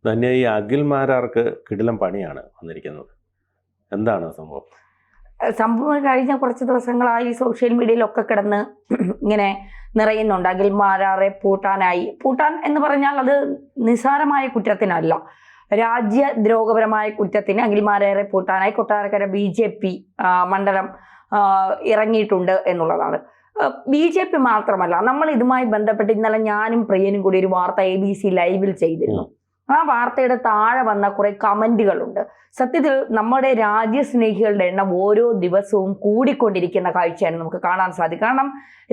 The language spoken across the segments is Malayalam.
തന്നെ ഈ അഖിൽ മാരാർക്ക് കിടിലം പണിയാണ് വന്നിരിക്കുന്നത്. എന്താണ് സംഭവം? സംഭവം കഴിഞ്ഞ കുറച്ച് ദിവസങ്ങളായി സോഷ്യൽ മീഡിയയിലൊക്കെ കിടന്ന് ഇങ്ങനെ നിറയുന്നുണ്ട്. അഖിൽ മാരാറെ പൂട്ടാൻ എന്ന് പറഞ്ഞാൽ അത് നിസ്സാരമായ കുറ്റത്തിനല്ല, രാജ്യദ്രോഹപരമായ കുറ്റത്തിന് അഖിൽ മാരാറെ പൂട്ടാനായി കൊട്ടാരക്കര BJP മണ്ഡലം ഇറങ്ങിയിട്ടുണ്ട് എന്നുള്ളതാണ്. BJP മാത്രമല്ല, നമ്മൾ ഇതുമായി ബന്ധപ്പെട്ട് ഇന്നലെ ഞാനും പ്രിയനും കൂടി ഒരു വാർത്ത ABC ലൈവിൽ ചെയ്തിരുന്നു. ആ വാർത്തയുടെ താഴെ വന്ന കുറെ കമന്റുകളുണ്ട്. സത്യത്തിൽ നമ്മുടെ രാജ്യസ്നേഹികളുടെ എണ്ണം ഓരോ ദിവസവും കൂടിക്കൊണ്ടിരിക്കുന്ന കാഴ്ചയാണ് നമുക്ക് കാണാൻ സാധിക്കും. കാരണം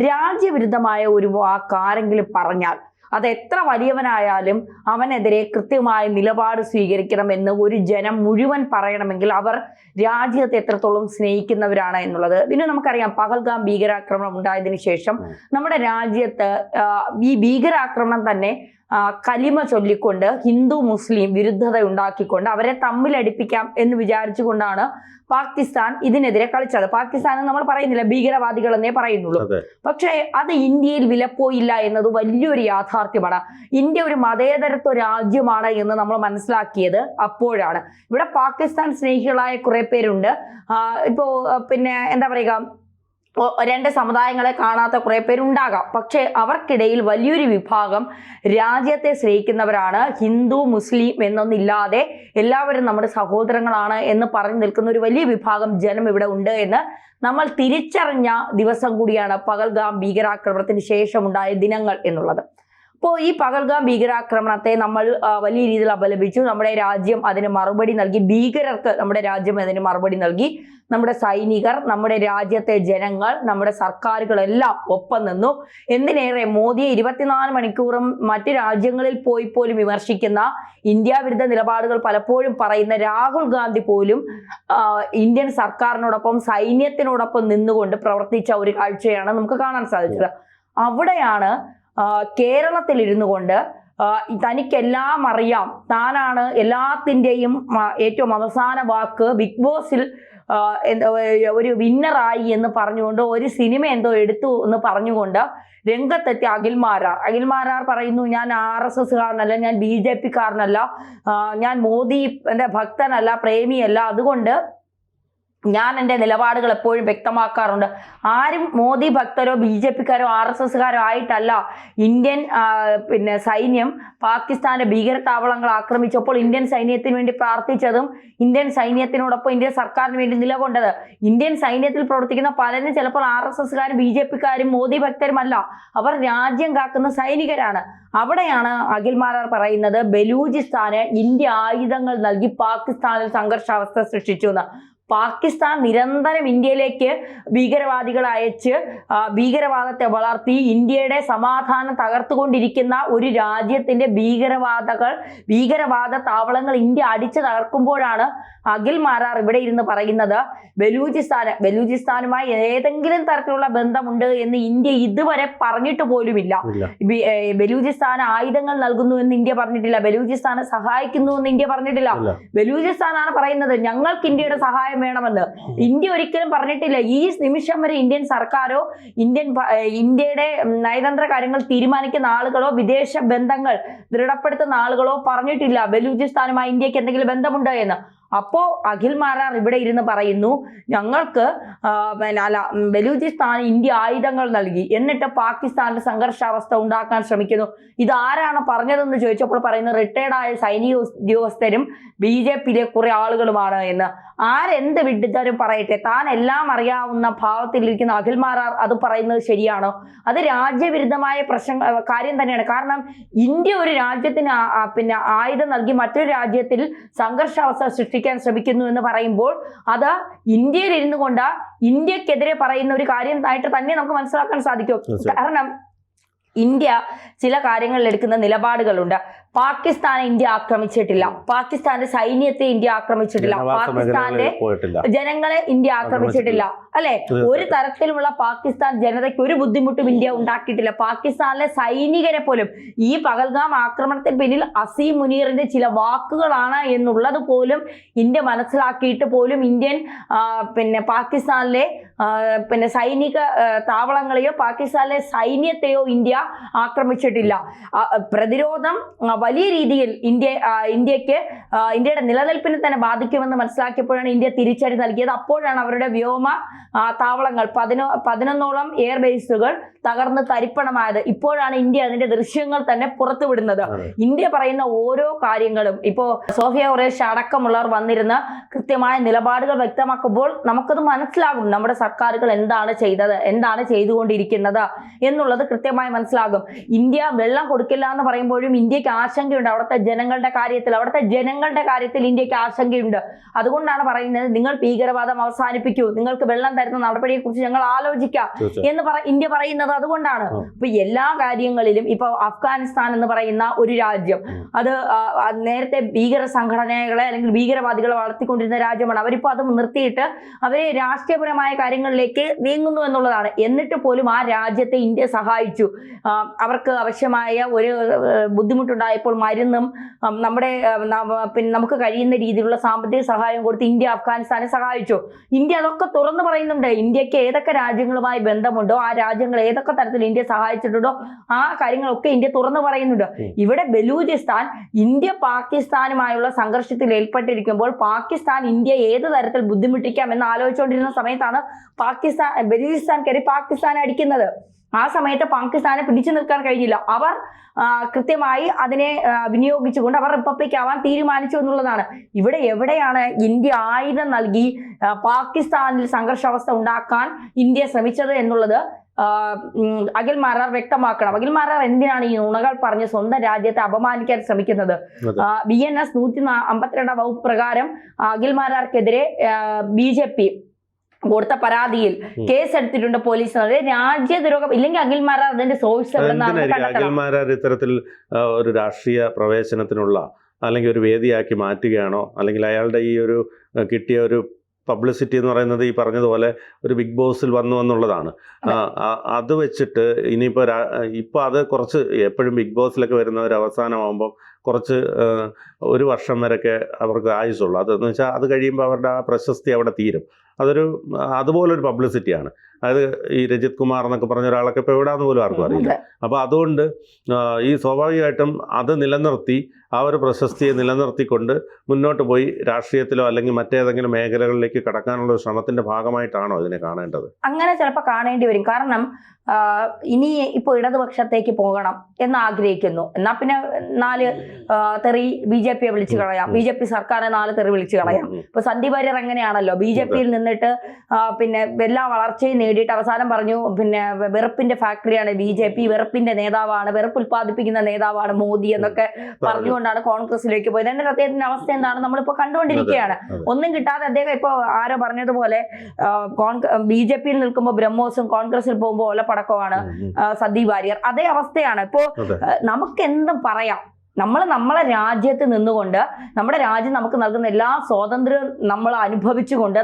രാജ്യവിരുദ്ധമായ ഒരു വാക്കാരെങ്കിലും പറഞ്ഞാൽ അത് എത്ര വലിയവനായാലും അവനെതിരെ കൃത്യമായ നിലപാട് സ്വീകരിക്കണമെന്ന് ഒരു ജനം മുഴുവൻ പറയണമെങ്കിൽ അവർ രാജ്യത്തെ എത്രത്തോളം സ്നേഹിക്കുന്നവരാണ് എന്നുള്ളത്. പിന്നെ നമുക്കറിയാം, പഹൽഗാം ഭീകരാക്രമണം ഉണ്ടായതിനു ശേഷം നമ്മുടെ രാജ്യത്ത് ഈ ഭീകരാക്രമണം തന്നെ കലിമ ചൊല്ലിക്കൊണ്ട് ഹിന്ദു മുസ്ലിം വിരുദ്ധത ഉണ്ടാക്കിക്കൊണ്ട് അവരെ തമ്മിലടിപ്പിക്കാം എന്ന് വിചാരിച്ചുകൊണ്ടാണ് പാകിസ്ഥാൻ ഇതിനെതിരെ കളിച്ചത്. പാകിസ്ഥാൻ നമ്മൾ പറയുന്നില്ല, ഭീകരവാദികൾ എന്നേ പറയുന്നുള്ളൂ. പക്ഷേ അത് ഇന്ത്യയിൽ വിലപ്പോയില്ല എന്നത് വലിയൊരു യാഥാർത്ഥ്യമാണ്. ഇന്ത്യ ഒരു മതേതരത്വ രാജ്യമാണ് എന്ന് നമ്മൾ മനസ്സിലാക്കിയത് അപ്പോഴാണ്. ഇവിടെ പാകിസ്ഥാൻ സ്നേഹികളായ കുറെ പേരുണ്ട്. ഇപ്പോ പിന്നെ എന്താ പറയുക, രണ്ട് സമുദായങ്ങളെ കാണാത്ത കുറെ പേരുണ്ടാകാം. പക്ഷെ അവർക്കിടയിൽ വലിയൊരു വിഭാഗം രാജ്യത്തെ സ്നേഹിക്കുന്നവരാണ്. ഹിന്ദു മുസ്ലിം എന്നൊന്നില്ലാതെ എല്ലാവരും നമ്മുടെ സഹോദരങ്ങളാണ് എന്ന് പറഞ്ഞു നിൽക്കുന്ന ഒരു വലിയ വിഭാഗം ജനം ഇവിടെ ഉണ്ട് എന്ന് നമ്മൾ തിരിച്ചറിഞ്ഞ ദിവസം കൂടിയാണ് പഹൽഗാം ഭീകരാക്രമണത്തിന് ശേഷമുണ്ടായ ദിനങ്ങൾ എന്നുള്ളത്. അപ്പോൾ ഈ പഹൽഗാം ഭീകരാക്രമണത്തെ നമ്മൾ വലിയ രീതിയിൽ അപലപിച്ചു. നമ്മുടെ രാജ്യം അതിന് മറുപടി നൽകി. ഭീകരർക്ക് നമ്മുടെ രാജ്യം അതിന് മറുപടി നൽകി. നമ്മുടെ സൈനികർ, നമ്മുടെ രാജ്യത്തെ ജനങ്ങൾ, നമ്മുടെ സർക്കാരുകളെല്ലാം ഒപ്പം നിന്നു. എന്തിനേറെ, മോദിയെ 24 മണിക്കൂറും മറ്റ് രാജ്യങ്ങളിൽ പോയി പോലും വിമർശിക്കുന്ന, ഇന്ത്യ വിരുദ്ധ നിലപാടുകൾ പലപ്പോഴും പറയുന്ന രാഹുൽ ഗാന്ധി പോലും ഇന്ത്യൻ സർക്കാരിനോടൊപ്പം സൈന്യത്തിനോടൊപ്പം നിന്നുകൊണ്ട് പ്രവർത്തിച്ച ഒരു കാഴ്ചയാണ് നമുക്ക് കാണാൻ സാധിച്ചത്. അവിടെയാണ് കേരളത്തിൽ ഇരുന്നു കൊണ്ട് തനിക്കെല്ലാം അറിയാം, താനാണ് എല്ലാത്തിൻ്റെയും ഏറ്റവും അവസാന വാക്ക്, ബിഗ് ബോസിൽ ഒരു വിന്നറായി എന്ന് പറഞ്ഞുകൊണ്ട് ഒരു സിനിമ എന്തോ എടുത്തു എന്ന് പറഞ്ഞുകൊണ്ട് രംഗത്തെത്തി അഖിൽ മാരാർ പറയുന്നു, ഞാൻ RSSകാരനല്ല, ഞാൻ BJPക്കാരനല്ല, ഞാൻ മോദി ഭക്തനല്ല, പ്രേമിയല്ല, അതുകൊണ്ട് ഞാൻ എൻ്റെ നിലപാടുകൾ എപ്പോഴും വ്യക്തമാക്കാറുണ്ട്. ആരും മോദി ഭക്തരോ BJPക്കാരോ RSSകാരോ ആയിട്ടല്ല ഇന്ത്യൻ സൈന്യം പാകിസ്ഥാന്റെ ഭീകര താവളങ്ങൾ ആക്രമിച്ചപ്പോൾ ഇന്ത്യൻ സൈന്യത്തിന് വേണ്ടി പ്രാർത്ഥിച്ചതും ഇന്ത്യൻ സൈന്യത്തിനോടൊപ്പം ഇന്ത്യൻ സർക്കാരിന് വേണ്ടി നിലകൊണ്ടത്. ഇന്ത്യൻ സൈന്യത്തിൽ പ്രവർത്തിക്കുന്ന പലരും ചിലപ്പോൾ RSSകാരും BJPക്കാരും മോദി ഭക്തരുമല്ല, അവർ രാജ്യം കാക്കുന്ന സൈനികരാണ്. അവിടെയാണ് അഖിൽ മാരാർ പറയുന്നത്, ബലൂചിസ്ഥാന് ഇന്ത്യ ആയുധങ്ങൾ നൽകി പാകിസ്ഥാനിൽ സംഘർഷാവസ്ഥ സൃഷ്ടിച്ചു എന്ന്. പാകിസ്ഥാൻ നിരന്തരം ഇന്ത്യയിലേക്ക് ഭീകരവാദികളെ അയച്ച് ഭീകരവാദത്തെ വളർത്തി ഇന്ത്യയുടെ സമാധാനം തകർത്തുകൊണ്ടിരിക്കുന്ന ഒരു രാജ്യത്തിന്റെ ഭീകരവാദ താവളങ്ങൾ ഇന്ത്യ അടിച്ചു തകർക്കുമ്പോഴാണ് അഖിൽ മാരാർ ഇവിടെ ഇരുന്ന് പറയുന്നത്, ബലൂചിസ്ഥാനുമായി ഏതെങ്കിലും തരത്തിലുള്ള ബന്ധമുണ്ട് എന്ന് ഇന്ത്യ ഇതുവരെ പറഞ്ഞിട്ട് പോലുമില്ല. ബലൂചിസ്ഥാന് ആയുധങ്ങൾ നൽകുന്നു എന്ന് ഇന്ത്യ പറഞ്ഞിട്ടില്ല. ബലൂചിസ്ഥാനെ സഹായിക്കുന്നു എന്ന് ഇന്ത്യ പറഞ്ഞിട്ടില്ല. ബലൂചിസ്ഥാനാണ് പറയുന്നത് ഞങ്ങൾക്ക് ഇന്ത്യയുടെ സഹായം വേണമെന്ന്. ഇന്ത്യ ഒരിക്കലും പറഞ്ഞിട്ടില്ല. ഈ നിമിഷം വരെ ഇന്ത്യൻ സർക്കാരോ ഇന്ത്യയുടെ നയതന്ത്ര കാര്യങ്ങൾ തീരുമാനിക്കുന്ന ആളുകളോ വിദേശ ബന്ധങ്ങൾ ദൃഢപ്പെടുത്തുന്ന ആളുകളോ പറഞ്ഞിട്ടില്ല ബലൂചിസ്ഥാനുമായി ഇന്ത്യക്ക് എന്തെങ്കിലും ബന്ധമുണ്ടോ എന്ന്. അപ്പോ അഖിൽ മാരാർ ഇവിടെ ഇരുന്ന് പറയുന്നു, ഞങ്ങൾക്ക് ബലൂചിസ്ഥാൻ ഇന്ത്യ ആയുധങ്ങൾ നൽകി, എന്നിട്ട് പാകിസ്ഥാനിൽ സംഘർഷാവസ്ഥ ഉണ്ടാക്കാൻ ശ്രമിക്കുന്നു. ഇതാരാണ് പറഞ്ഞതെന്ന് ചോദിച്ചപ്പോൾ പറയുന്നത് റിട്ടയർഡായ സൈനിക ഉദ്യോഗസ്ഥരും BJPയിലെ കുറെ ആളുകളുമാണ് എന്ന്. ആരെന്ത് വിഡിത്തരും പറയട്ടെ, താൻ എല്ലാം അറിയാവുന്ന ഭാവത്തിലിരിക്കുന്ന അഖിൽ മാരാർ അത് പറയുന്നത് ശരിയാണോ? അത് രാജ്യവിരുദ്ധമായ കാര്യം തന്നെയാണ്. കാരണം ഇന്ത്യ ഒരു രാജ്യത്തിന് ആയുധം നൽകി മറ്റൊരു രാജ്യത്തിൽ സംഘർഷാവസ്ഥ സൃഷ്ടിക്കാൻ ശ്രമിക്കുന്നു എന്ന് പറയുമ്പോൾ അത് ഇന്ത്യയിൽ ഇരുന്നു കൊണ്ട് ഇന്ത്യക്കെതിരെ പറയുന്ന ഒരു കാര്യം ആയിട്ട് തന്നെ നമുക്ക് മനസ്സിലാക്കാൻ സാധിക്കും. കാരണം ഇന്ത്യ ചില കാര്യങ്ങളിൽ എടുക്കുന്ന നിലപാടുകളുണ്ട്. പാകിസ്ഥാനെ ഇന്ത്യ ആക്രമിച്ചിട്ടില്ല, പാകിസ്ഥാന്റെ സൈന്യത്തെ ഇന്ത്യ ആക്രമിച്ചിട്ടില്ല, പാകിസ്ഥാന്റെ ജനങ്ങളെ ഇന്ത്യ ആക്രമിച്ചിട്ടില്ല, അല്ലെ? ഒരു തരത്തിലുമുള്ള പാകിസ്ഥാൻ ജനതയ്ക്ക് ഒരു ബുദ്ധിമുട്ടും ഇന്ത്യ ഉണ്ടാക്കിയിട്ടില്ല. പാകിസ്ഥാനിലെ സൈനികരെ പോലും ഈ പഹൽഗാം ആക്രമണത്തിന് പിന്നിൽ അസീം മുനീറിന്റെ ചില വാക്കുകളാണ് എന്നുള്ളത് പോലും ഇന്ത്യ മനസ്സിലാക്കിയിട്ട് പോലും ഇന്ത്യൻ പാകിസ്ഥാനിലെ സൈനിക താവളങ്ങളെയോ പാകിസ്ഥാനിലെ സൈന്യത്തെയോ ഇന്ത്യ ആക്രമിച്ചിട്ടില്ല. പ്രതിരോധം വലിയ രീതിയിൽ ഇന്ത്യയുടെ നിലനിൽപ്പിനെ തന്നെ ബാധിക്കുമെന്ന് മനസ്സിലാക്കിയപ്പോഴാണ് ഇന്ത്യ തിരിച്ചടി നൽകിയത്. അപ്പോഴാണ് അവരുടെ വ്യോമ താവളങ്ങൾ 11ഓളം എയർ ബേസുകൾ തകർന്ന് തരിപ്പണമായത്. ഇപ്പോഴാണ് ഇന്ത്യ അതിന്റെ ദൃശ്യങ്ങൾ തന്നെ പുറത്തുവിടുന്നത്. ഇന്ത്യ പറയുന്ന ഓരോ കാര്യങ്ങളും ഇപ്പോ സോഫിയ ഖുറേഷി അടക്കമുള്ളവർ വന്നിരുന്ന കൃത്യമായ നിലപാടുകൾ വ്യക്തമാക്കുമ്പോൾ നമുക്കത് മനസ്സിലാകും നമ്മുടെ സർക്കാരുകൾ എന്താണ് ചെയ്തത്, എന്താണ് ചെയ്തുകൊണ്ടിരിക്കുന്നത് എന്നുള്ളത് കൃത്യമായി മനസ്സിലാകും. ഇന്ത്യ വെള്ളം കൊടുക്കില്ല എന്ന് പറയുമ്പോഴും ഇന്ത്യക്ക് ആശങ്കയുണ്ട്. അവിടുത്തെ ജനങ്ങളുടെ കാര്യത്തിൽ ഇന്ത്യക്ക് ആശങ്കയുണ്ട്. അതുകൊണ്ടാണ് പറയുന്നത് നിങ്ങൾ ഭീകരവാദം അവസാനിപ്പിക്കൂ, നിങ്ങൾക്ക് വെള്ളം തരുന്ന നടപടിയെ കുറിച്ച് ഞങ്ങൾ ആലോചിക്കാം എന്ന് ഇന്ത്യ പറയുന്നത് അതുകൊണ്ടാണ്. ഇപ്പൊ എല്ലാ കാര്യങ്ങളിലും ഇപ്പൊ അഫ്ഗാനിസ്ഥാൻ എന്ന് പറയുന്ന ഒരു രാജ്യം, അത് നേരത്തെ ഭീകര സംഘടനകളെ അല്ലെങ്കിൽ ഭീകരവാദികളെ വളർത്തിക്കൊണ്ടിരുന്ന രാജ്യമാണ്. അവരിപ്പോ അത് നിർത്തിയിട്ട് അവരെ രാഷ്ട്രീയപരമായ കാര്യങ്ങളിലേക്ക് നീങ്ങുന്നു എന്നുള്ളതാണ്. എന്നിട്ട് പോലും ആ രാജ്യത്തെ ഇന്ത്യ സഹായിച്ചു. അവർക്ക് ആവശ്യമായ ഒരു ബുദ്ധിമുട്ടുണ്ടായപ്പോൾ മരുന്നും പിന്നെ നമുക്ക് കഴിയുന്ന രീതിയിലുള്ള സാമ്പത്തിക സഹായം കൊടുത്ത് ഇന്ത്യ അഫ്ഗാനിസ്ഥാനെ സഹായിച്ചു. ഇന്ത്യ അതൊക്കെ തുറന്നു പറയുന്നുണ്ട്. ഇന്ത്യക്ക് ഏതൊക്കെ രാജ്യങ്ങളുമായി ബന്ധമുണ്ടോ, ആ രാജ്യങ്ങൾ ഏതൊക്കെ തരത്തിൽ ഇന്ത്യ സഹായിച്ചിട്ടുണ്ടോ ആ കാര്യങ്ങളൊക്കെ ഇന്ത്യ തുറന്നു പറയുന്നുണ്ട്. ഇവിടെ ബലൂചിസ്ഥാൻ ഇന്ത്യ പാകിസ്ഥാനുമായുള്ള സംഘർഷത്തിൽ ഏർപ്പെട്ടിരിക്കുമ്പോൾ പാകിസ്ഥാൻ ഇന്ത്യ ഏത് തരത്തിൽ ബുദ്ധിമുട്ടിക്കാം എന്ന് ആലോചിച്ചുകൊണ്ടിരുന്ന സമയത്താണ് ബലൂചിസ്ഥാൻ കയറി പാകിസ്ഥാനെ അടിക്കുന്നത്. ആ സമയത്ത് പാകിസ്ഥാനെ പിടിച്ചു നിൽക്കാൻ കഴിഞ്ഞില്ല. അവർ കൃത്യമായി അതിനെ വിനിയോഗിച്ചുകൊണ്ട് അവർ റിപ്പബ്ലിക് ആവാൻ തീരുമാനിച്ചു എന്നുള്ളതാണ്. ഇവിടെ എവിടെയാണ് ഇന്ത്യ ആയുധം നൽകി പാകിസ്ഥാനിൽ സംഘർഷാവസ്ഥ ഉണ്ടാക്കാൻ ഇന്ത്യ ശ്രമിച്ചത് എന്നുള്ളത് അഖിൽ മാരാർ വ്യക്തമാക്കണം. അഖിൽ മാരാർ എന്തിനാണ് ഈ നുണകൾ പറഞ്ഞ് സ്വന്തം രാജ്യത്തെ അപമാനിക്കാൻ ശ്രമിക്കുന്നത്? BNS 152 വകുപ്പ് പ്രകാരം അഖിൽ മാരാർക്കെതിരെ BJP കൊടുത്ത പരാതിയിൽ കേസെടുത്തിട്ടുണ്ട് പോലീസ്. രാജ്യദ്രോഹം ഇല്ലെങ്കിൽ അഖിൽ മാരാർ അതിന്റെ സോഴ്സ് അഖിൽ മാരാർ ഇത്തരത്തിൽ ഒരു രാഷ്ട്രീയ പ്രവേശനത്തിനുള്ള അല്ലെങ്കിൽ ഒരു വേദിയാക്കി മാറ്റുകയാണോ, അല്ലെങ്കിൽ അയാളുടെ ഈ ഒരു കിട്ടിയ ഒരു പബ്ലിസിറ്റി എന്ന് പറയുന്നത് ഈ പറഞ്ഞതുപോലെ ഒരു ബിഗ് ബോസിൽ വന്നു എന്നുള്ളതാണ്. അത് വെച്ചിട്ട് ഇപ്പോൾ അത് കുറച്ച് എപ്പോഴും ബിഗ് ബോസിലൊക്കെ വരുന്നവർ അവസാനമാകുമ്പോൾ കുറച്ച് ഒരു വർഷം വരെയൊക്കെ അവർക്ക് ആയുസുള്ളൂ. അതെന്ന് വെച്ചാൽ അത് കഴിയുമ്പോൾ അവരുടെ ആ പ്രശസ്തി അവിടെ തീരും. അതുപോലൊരു പബ്ലിസിറ്റിയാണ്. അതായത് ഈ രജിത് കുമാർ എന്നൊക്കെ പറഞ്ഞ ഒരാളൊക്കെ ഇപ്പോൾ എവിടെയാണെന്ന് പോലും ആർക്കും അറിയില്ല. അപ്പോൾ അതുകൊണ്ട് ഈ സ്വാഭാവികമായിട്ടും അത് നിലനിർത്തി ആ ഒരു പ്രശസ്തിയെ നിലനിർത്തിക്കൊണ്ട് മുന്നോട്ട് പോയി രാഷ്ട്രീയത്തിലോ അല്ലെങ്കിൽ മറ്റേതെങ്കിലും മേഖലകളിലേക്ക് കടക്കാനുള്ള ഒരു ശ്രമത്തിന്റെ ഭാഗമായിട്ടാണോ ഇതിനെ കാണേണ്ടത്? അങ്ങനെ ചിലപ്പോൾ കാണേണ്ടി വരും. കാരണം ഇനി ഇപ്പോൾ ഇടതുപക്ഷത്തേക്ക് പോകണം എന്ന് ആഗ്രഹിക്കുന്നു. എന്നാൽ പിന്നെ 4 തെറി BJP വിളിച്ചു കളയാം, BJP സർക്കാരിനെ 4 തെറി വിളിച്ചു കളയാം. ഇപ്പൊ സന്ദീപ് വാര്യർ അങ്ങനെയാണല്ലോ, BJPയിൽ നിന്നിട്ട് പിന്നെ എല്ലാ വളർച്ചയും നേടിയിട്ട് അവസാനം പറഞ്ഞു പിന്നെ വെറുപ്പിന്റെ ഫാക്ടറിയാണ് BJP, വെറുപ്പിന്റെ നേതാവാണ്, വെറുപ്പ് ഉൽപ്പാദിപ്പിക്കുന്ന നേതാവാണ് മോദി എന്നൊക്കെ പറഞ്ഞുകൊണ്ടാണ് കോൺഗ്രസിലേക്ക് പോയത്. എന്നിട്ട് അദ്ദേഹത്തിന്റെ അവസ്ഥ എന്താണ് നമ്മളിപ്പോ കണ്ടുകൊണ്ടിരിക്കുകയാണ്. ഒന്നും കിട്ടാതെ അദ്ദേഹം ഇപ്പൊ ആരോ പറഞ്ഞതുപോലെ BJPയിൽ നിൽക്കുമ്പോൾ ബ്രഹ്മോസും കോൺഗ്രസിൽ പോകുമ്പോൾ ഒലപ്പടക്കമാണ് സന്ദീപ് വാര്യർ. അതേ അവസ്ഥയാണ്. ഇപ്പോ നമുക്ക് എന്തും പറയാം. നമ്മളെ രാജ്യത്ത് നിന്നുകൊണ്ട് നമ്മുടെ രാജ്യം നമുക്ക് നൽകുന്ന എല്ലാ സ്വാതന്ത്ര്യവും നമ്മൾ അനുഭവിച്ചുകൊണ്ട്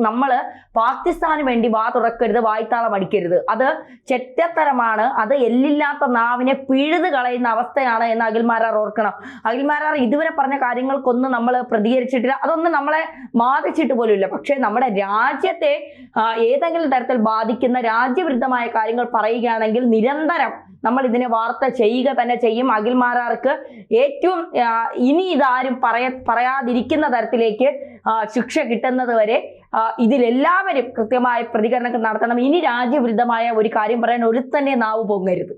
നമ്മൾ പാകിസ്ഥാന് വേണ്ടി വാ തുറക്കരുത്, വായ്ത്താളം അടിക്കരുത്. അത് ചെറ്റത്തരമാണ്. അത് എല്ലില്ലാത്ത നാവിനെ പിഴുത് കളയുന്ന അവസ്ഥയാണ് എന്ന് അഖിൽ മാരാർ ഓർക്കണം. അഖിൽ മാരാർ ഇതുവരെ പറഞ്ഞ കാര്യങ്ങൾക്കൊന്നും നമ്മൾ പ്രതികരിച്ചിട്ടില്ല, അതൊന്നും നമ്മളെ ബാധിച്ചിട്ട് പോലും ഇല്ല. പക്ഷെ നമ്മുടെ രാജ്യത്തെ ഏതെങ്കിലും തരത്തിൽ ബാധിക്കുന്ന രാജ്യവിരുദ്ധമായ കാര്യങ്ങൾ പറയുകയാണെങ്കിൽ നിരന്തരം നമ്മൾ ഇതിനെ വാർത്ത ചെയ്യുക തന്നെ ചെയ്യും. അഖിൽ മാരാർക്ക് ഏറ്റവും ഇനി ഇതാരും പറയാതിരിക്കുന്ന തരത്തിലേക്ക് ശിക്ഷ കിട്ടുന്നത് വരെ ഇതിലെല്ലാവരും കൃത്യമായ പ്രതികരണങ്ങൾ നടത്തണം. ഇനി രാജ്യവിരുദ്ധമായ ഒരു കാര്യം പറയാൻ ഒരുത്തന്നെ നാവ് പൊങ്ങരുത്.